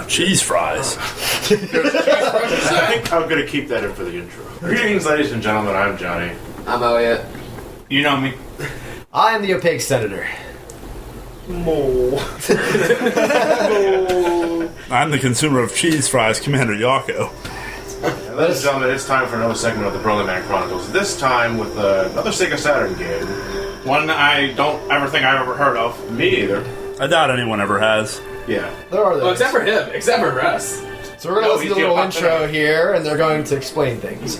Cheese fries. I think I'm going to keep that in for the intro. Greetings, ladies and gentlemen. I'm Johnny. I'm Elliot. You know me. I am the Opaque Mole. I'm the consumer of cheese fries, Commander Yako. Ladies and gentlemen, it's time for another segment of the Burly Men Chronicles. This time with another Sega Saturn game. One I don't ever think I've ever heard of. Me either. I doubt anyone ever has. Yeah. There are those. Well, except for him. Except for us. So we're going to listen to a little intro here, and they're going to explain things.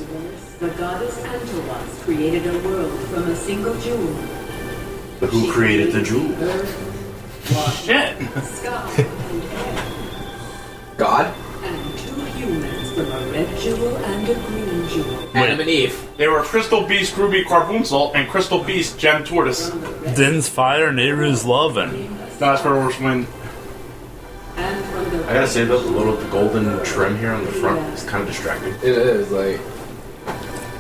The goddess Antowa created a world from a single jewel. But who created the jewel? Earth, water, Shit. sky, and air. God. And two humans from a red jewel and a green jewel. Adam and Eve. They were Crystal Beast Ruby Carbuncle and Crystal Beast Gem Tortoise. Din's fire, Nehru's love, and That's where we're when And from the I gotta say though, the little golden trim here on the front is kind of distracting. It is like.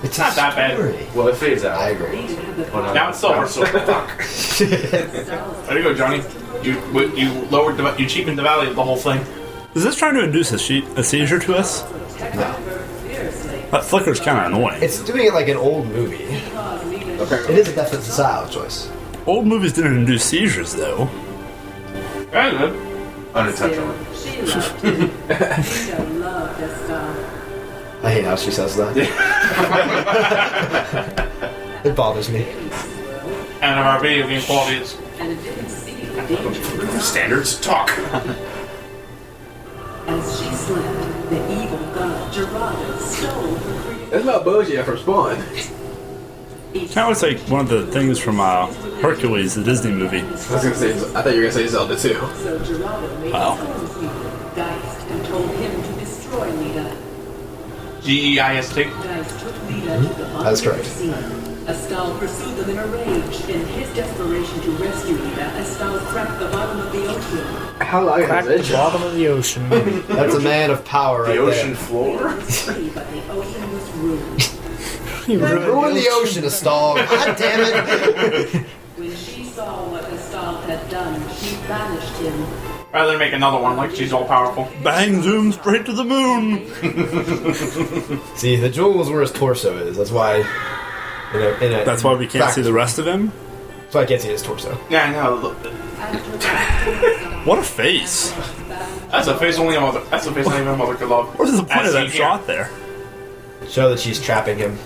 It's not that bad. Well, it fades out. I agree. Now it's silver. Fuck. There you go, Johnny. You lowered you cheapened the value of the whole thing. is this trying to induce a seizure to us? That flicker's kind of annoying. It's doing it like an old movie. It is a definite style choice. Old movies didn't induce seizures, though. Very good. Unintentionally. She loved him. Leda loved Astal. I hate how she says that. It bothers me. And of our video game qualities. And it didn't see the danger. Standards talk. As she slept, the evil god Gerardo stole her creation. That's about Bojack from Spawn. Kind of looks like one of the things from Hercules, the Disney movie. I was gonna say. I thought you were gonna say Zelda too. So Gerardo made Wow. his own people, Geist, and told him to destroy Leda. Geist. Geist took Leda to the bottom That's of the correct. sea. Astal pursued them in a rage. In his desperation to rescue Leda, Astal cracked the bottom of the ocean. How long Crack is the it? bottom of the ocean. That's a man of power right The ocean there. floor? It was free, but the ocean was ruined. Ruin the ocean, Astal. God damn it. When she saw what Astal had done, she banished him. Rather than make another one like she's all powerful. Bang, zoom straight to the moon. See, the jewel is where his torso is. That's why. That's why we can't see the rest of him. That's why I can't see his torso. Yeah, no. Look. What a face. That's a face only a mother. That's a face only a mother could love. What is the point As of that you hear. shot there? Show that she's trapping him.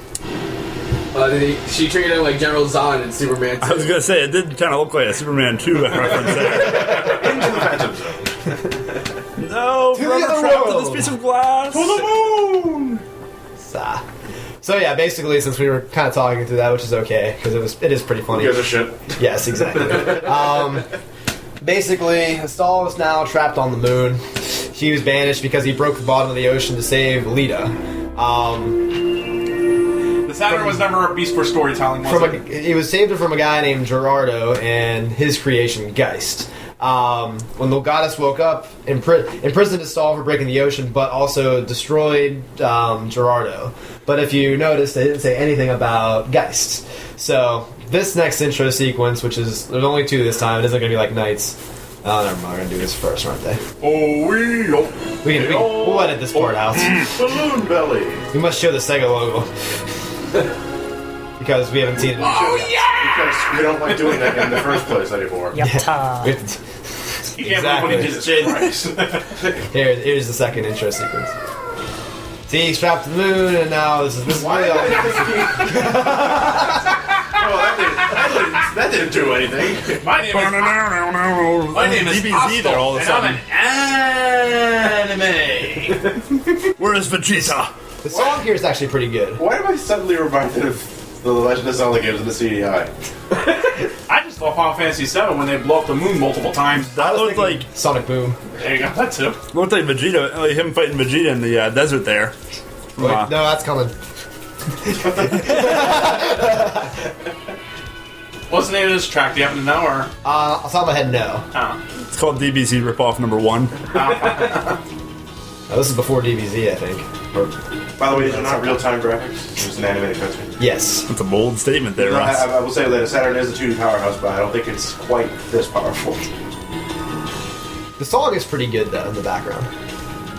She treated him like General Zod in Superman 2. I was gonna say, it did kind of look like a Superman 2 reference there. Into the Phantom Zone. No, To the forever other trapped in world. this piece of glass. To the moon! So yeah, basically, since we were kind of talking through that, which is okay because it is pretty funny. You guys are shit. Yes, exactly. Basically, Astal is now trapped on the moon. She was banished because he broke the bottom of the ocean to save Leda. The Saturn was never a beast for storytelling, was it? He was saved from a guy named Gerardo and his creation, Geist. When the goddess woke up, imprisoned Astal for breaking the ocean, but also destroyed Gerardo. But if you notice, they didn't say anything about Geist. So this next intro sequence, which is there's only two this time, it isn't going to be like Knights. Oh, never mind. We're going to do this first, aren't they? We'll edit this part out. Balloon belly. We must show the Sega logo because we haven't seen it. Because we don't like doing that in the first place anymore. Yapta. We have to- You can't believe what he Exactly. just did. Here's the second intro sequence. See, he's trapped to the moon, and now this is really all. That didn't do anything. My name is DBZ Astal, there all of a and I'm sudden. an anime. Where is Vegeta? The song here is actually pretty good. Why am I suddenly reminded of the Legend of Zelda games in the CDI? I just thought Final Fantasy VII when they blow up the moon multiple times. That looked like Sonic Boom. There you go, that too. Vegeta, like him fighting Vegeta in the desert there. Wait, Wow. no, that's coming. What's the name of this track? Do you happen to know, or? Off the top of my head, no. It's called DBZ Ripoff number 1. Oh, this is before DBZ, I think. Or, By the way, these are not real-time graphics. It's just an animated cartoon. yes. That's a bold statement there, No, Russ. I will say that Saturn is a 2D powerhouse, but I don't think it's quite this powerful. The song is pretty good though in the background.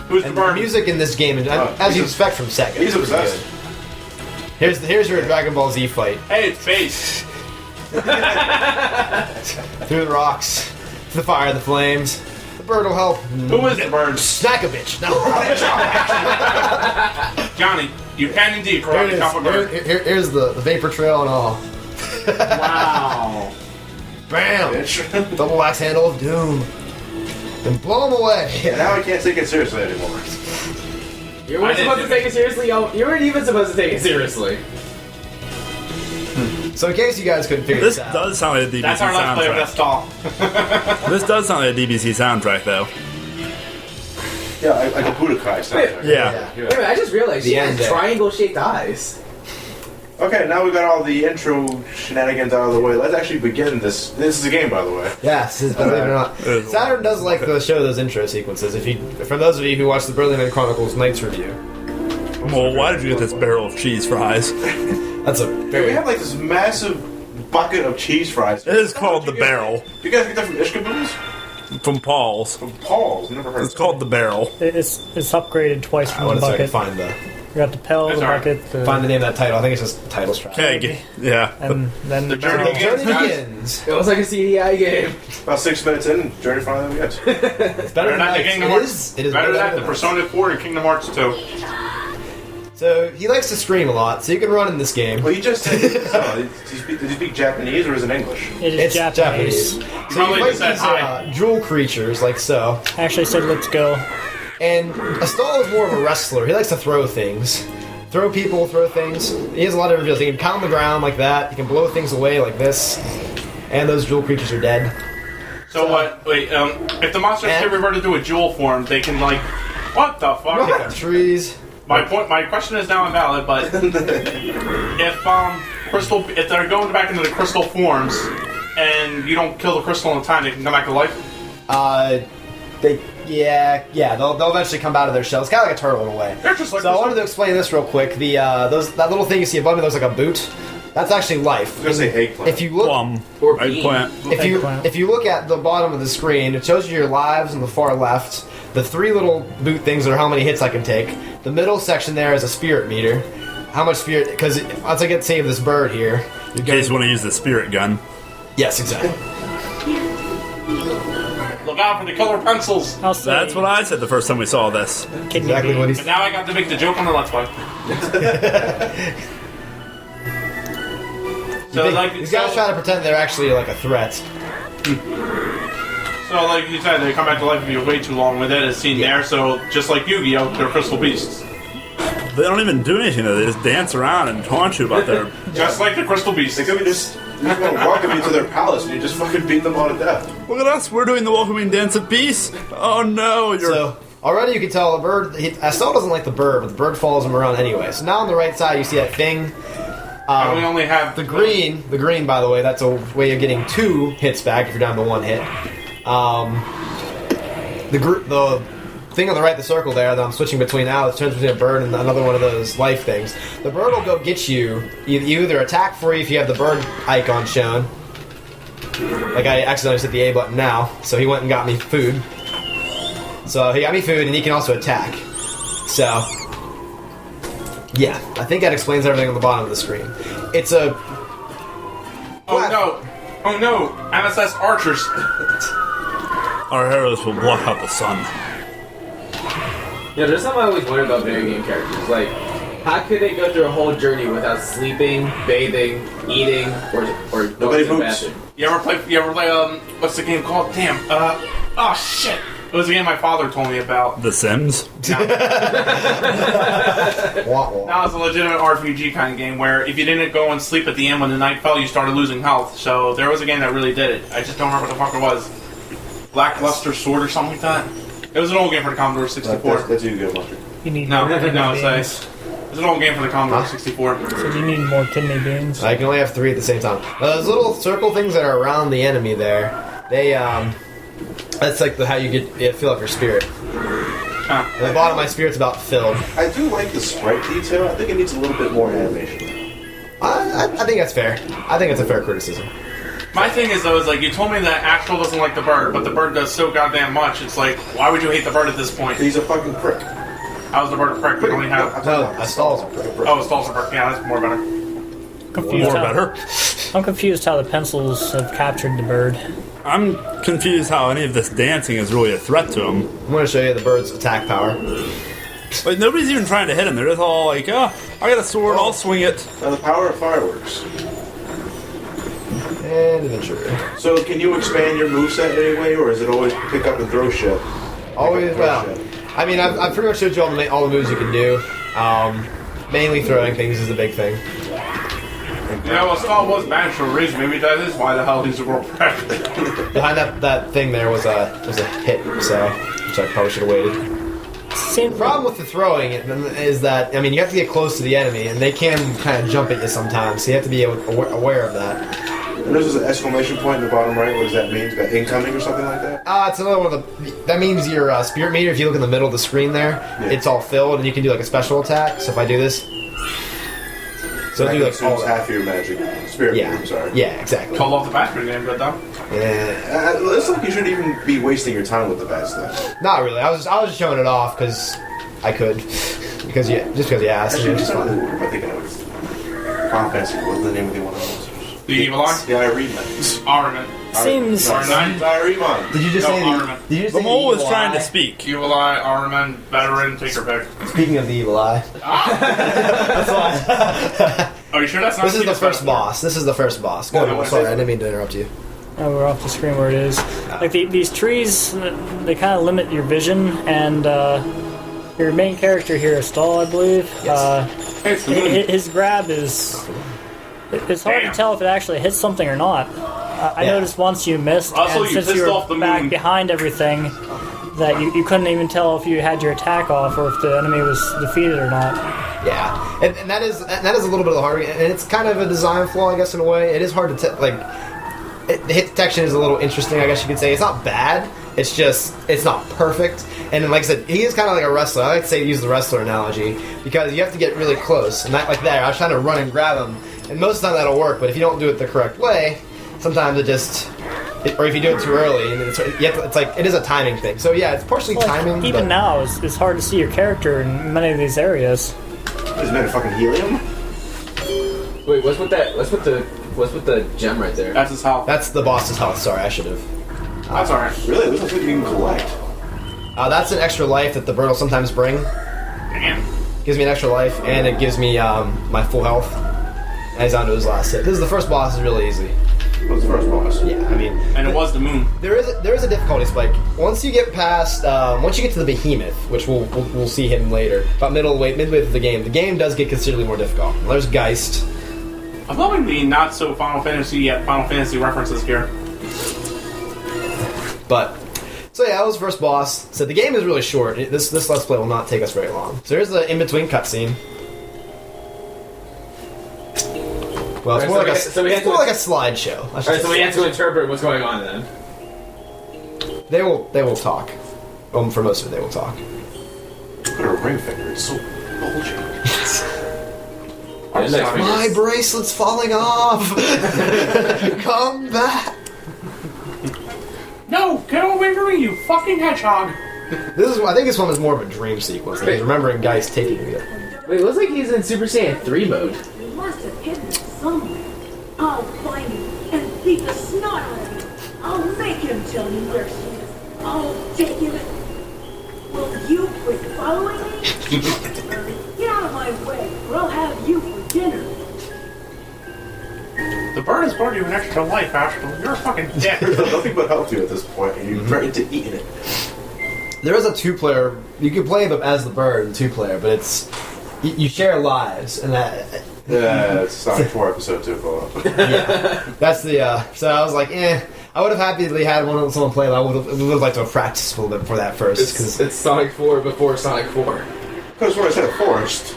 Who's the And the bird? music in this game, as you expect from Sega, He's is pretty obsessed. good. Here's your Dragon Ball Z fight. Hey, it's Face. Through the rocks, to the fire, the flames. The bird will help. Who is the bird? Snack a bitch. No. Johnny, you can indeed Here it karate is. chop a bird. Here's the vapor trail and all. Wow. Bam! Bitch. Double axe handle of doom. And blow him away. And now I can't take it seriously anymore. You weren't I supposed to didn't- take it seriously. You weren't even supposed to take it seriously. So in case you guys couldn't figure This this out, does sound like a DBC That's our last player of soundtrack. Astal. This does sound like a DBC soundtrack, though. Yeah, like a Budokai soundtrack. Yeah. Wait a minute, I just realized The she end has there. triangle-shaped eyes. Okay, now we got all the intro shenanigans out of the way. Let's actually begin this. This is a game, by the way. yes, believe it or not, It is a Saturn does like to show those intro sequences. For those of you who watched the Burly Men Chronicles Nights review, Well, why did you get this barrel of cheese fries? that's a We very have like this massive bucket of cheese fries. It is called the barrel. You guys get that from Ishkaboos? From Paul's. From Paul's? Never heard It's of called the barrel. It's upgraded twice I from want the to see if I bucket. can find You got the Pell, the That's all right. bucket, find the name of that title. I think it's just title track. Keg. Yeah. and then The journey barrel. begins. Journey guys. begins. It looks like a CDI game. About 6 minutes in, Journey finally we get. It's to. better Better than than that. the Kingdom It Hearts. is. It is Better than that, the that. Persona 4 and Kingdom Hearts 2. So he likes to scream a lot, so you can run in this game. Well, you just said, did you speak Japanese or is it English? It is It's Japanese. Japanese. So Probably you fight just said these hi. jewel creatures like so. I actually said let's go. And Astal is more of a wrestler. He likes to throw things. Throw people, throw things. He has a lot of reveals. He can pound the ground like that. He can blow things away like this. And those jewel creatures are dead. So what? Wait, if the monsters And- get reverted to a jewel form, they can like, what the fuck? Look at the trees. My question is now invalid, but if they're going back into the crystal forms and you don't kill the crystal in time, they can come back to life. They'll eventually come out of their shells. Kind of like a turtle in a way. They're just like So I wanted to explain this real quick. That little thing you see above me looks like a boot. That's actually life. I was gonna say eggplant. If you look, Plum. Or Eggplant. Eggplant. if you look at the bottom of the screen, it shows you your lives on the far left. The three little boot things are how many hits I can take. The middle section there is a spirit meter. How much spirit? Because once I get save this bird here, In case you want to use the spirit gun. yes, exactly. Look out for the killer pencils. I'll say That's what I said the first time we saw this. kidney Exactly what beans. he's. But now I got to make the joke on the Let's Play. So like, These guys try to pretend they're actually like a threat. So like you said, they come back to life if you wait too long with it. It's seen there. So just like Yu-Gi-Oh, they're crystal beasts. They don't even do anything though. They just dance around and taunt you about their. Just like the crystal beasts. They could be just welcome you to their palace and you just fucking beat them all to death. Look at us. We're doing the welcoming dance of peace. Oh no, you're. So already you can tell the bird. Astal doesn't like the bird, but the bird follows him around anyway. So now on the right side you see that thing. And we only have The green, by the way, that's a way of getting 2 hits back if you're down to 1 hit. The thing on the right, the circle there that I'm switching between now, it turns between a bird and another one of those life things. The bird will go get you. You either attack for you if you have the bird icon shown. Like I accidentally hit the A button now, so he went and got me food. So he got me food, and he can also attack. So, yeah, I think that explains everything on the bottom of the screen. It's a Oh no, MSS archers. Our heroes will block out the sun. Yeah, there's something I always wonder about video game characters. Like, how could they go through a whole journey without sleeping, bathing, eating, or Nobody going to the poops. bathroom? You ever play what's the game called? Damn. Oh shit. It was a game my father told me about. The Sims. wah, wah. Now it's a legitimate RPG kind of game where if you didn't go and sleep at the end when the night fell, you started losing health. So there was a game that really did it. I just don't remember what the fuck it was. Blackluster Sword or something like that. It was an old game for the Commodore 64. That's you good, Mustard. You need No, more kidney no, beans. it's an old game for the Commodore 64. So you need more kidney beans. I can only have 3 at the same time. Those little circle things that are around the enemy there, they that's like how you fill up your spirit. Huh. At the bottom of my spirit's about filled. I do like the sprite detail. I think it needs a little bit more animation. I think that's fair. I think it's a fair criticism. My thing is though, is like you told me that Astal doesn't like the bird, but the bird does so goddamn much. It's like, why would you hate the bird at this point? He's a fucking prick. How's the bird a prick? We only have. No, Astal's a prick. Oh, Astal's a prick. Yeah, that's more better. Confused More how, better. I'm confused how the pencils have captured the bird. I'm confused how any of this dancing is really a threat to him. I'm going to show you the bird's attack power. Like, nobody's even trying to hit him. They're just all like, oh, I got a sword, I'll swing it. Now the power of fireworks. And adventure. So can you expand your moveset in any way, or is it always pick up and throw shit? Always, well, I mean, I've pretty much showed you all the moves you can do. Mainly throwing things is the big thing. Yeah, well, Astal was banished for a reason. Maybe that is why the hell he's a world president. Behind that thing there was a hit, so which I probably should have waited. Seems The problem with the throwing is that, I mean, you have to get close to the enemy, and they can kind of jump at you sometimes, so you have to be aware of that. And there's an exclamation point in the bottom right. What does that mean? Is that incoming or something like that? It's another one of the. That means your spirit meter. If you look in the middle of the screen there, it's all filled, and you can do like a special attack. So if I do this, so that do like all consumes that. half of your magic. Spirit meter, I'm sorry. Yeah, exactly. Called off the bastard game, but though. Yeah, It looks like you shouldn't even be wasting your time with the bad stuff. not really. I was just showing it off because I could, just because you asked. Actually, It's just just not fun. what am I thinking of? Final Fantasy. What's the name of the one of those? The Evil Eye? The Irene. Armament. seems Armament. Irene. Did you just No, say Armament. Did you just The say mole was evil trying to eye? speak. Evil Eye, Armament, Veteran, take your pick. Speaking of the evil eye, that's why. Are you sure that's not This is the Steve's first best boss. This is the first boss. Go Oh, ahead. what Sorry, is it? I didn't mean to interrupt you. oh, we're off the screen where it is. Like these trees, they kind of limit your vision, and your main character here, Astal, I believe. Hey, it's the moon. His grab is. It's hard Damn. to tell if it actually hits something or not. I Yeah. noticed once you missed, Also, and you since pissed you were off the back moon. behind everything, that you couldn't even tell if you had your attack off or if the enemy was defeated or not. Yeah, and that is a little bit of the hard, and it's kind of a design flaw, I guess, in a way. It is hard to the hit detection is a little interesting, I guess you could say. It's not bad. It's just it's not perfect. And like I said, he is kind of like a wrestler. I like to say use the wrestler analogy because you have to get really close, and not like there. I was trying to run and grab him, and most of the time that'll work. But if you don't do it the correct way, sometimes or if you do it too early, and it's like it is a timing thing. So yeah, it's partially Like, timing. even but now, it's hard to see your character in many of these areas. Is it made of fucking helium? Wait, what's with the gem right there? That's his health. that's the boss's health. Sorry, I should have. That's alright. Really? This is what you can collect. That's an extra life that the bird will sometimes bring. Damn. Gives me an extra life, and it gives me my full health. And he's on to his last hit. This is the first boss. Is really easy. What's the first boss? Yeah, I mean, And it was the moon. there is a difficulty spike. Once you get past, once you get to the behemoth, which we'll see him later, about midway through the game does get considerably more difficult. There's Geist. I'm loving the not so Final Fantasy yet Final Fantasy references here. But so yeah, that was the first boss. So the game is really short. This let's play will not take us very long. So here's the in between cutscene. Well, it's Alright, more so we have like to- a slideshow. I should Alright, so say. we have to interpret what's going on then. They will talk. For most of it, they will talk. Put a ring finger. It's so bulging. Yeah, next week. My bracelet's falling off. Come back. No, get away from me, you fucking hedgehog! I think this one is more of a dream sequence. Like, remembering guys taking me there. Wait, it looks like he's in Super Saiyan 3 mode. You must have hidden it somewhere. I'll find him and beat the snot out of him. I'll make him tell you where she is. I'll take him and... Will you quit following me? Get out of my way, or I'll have you for dinner. The bird has brought you an extra life, Astal. You're a fucking dick. There's nothing but help you at this point, and you threatened to eat it. There is a two-player. You can play as the bird in two-player, but it's you share lives, and that. Yeah, it's Sonic 4 episode 2 co-op. That's the. So I was like, I would have happily had someone play, but I would have liked to have practiced a little bit for that first. Because It's Sonic 4 before Sonic 4. Because when I said forced,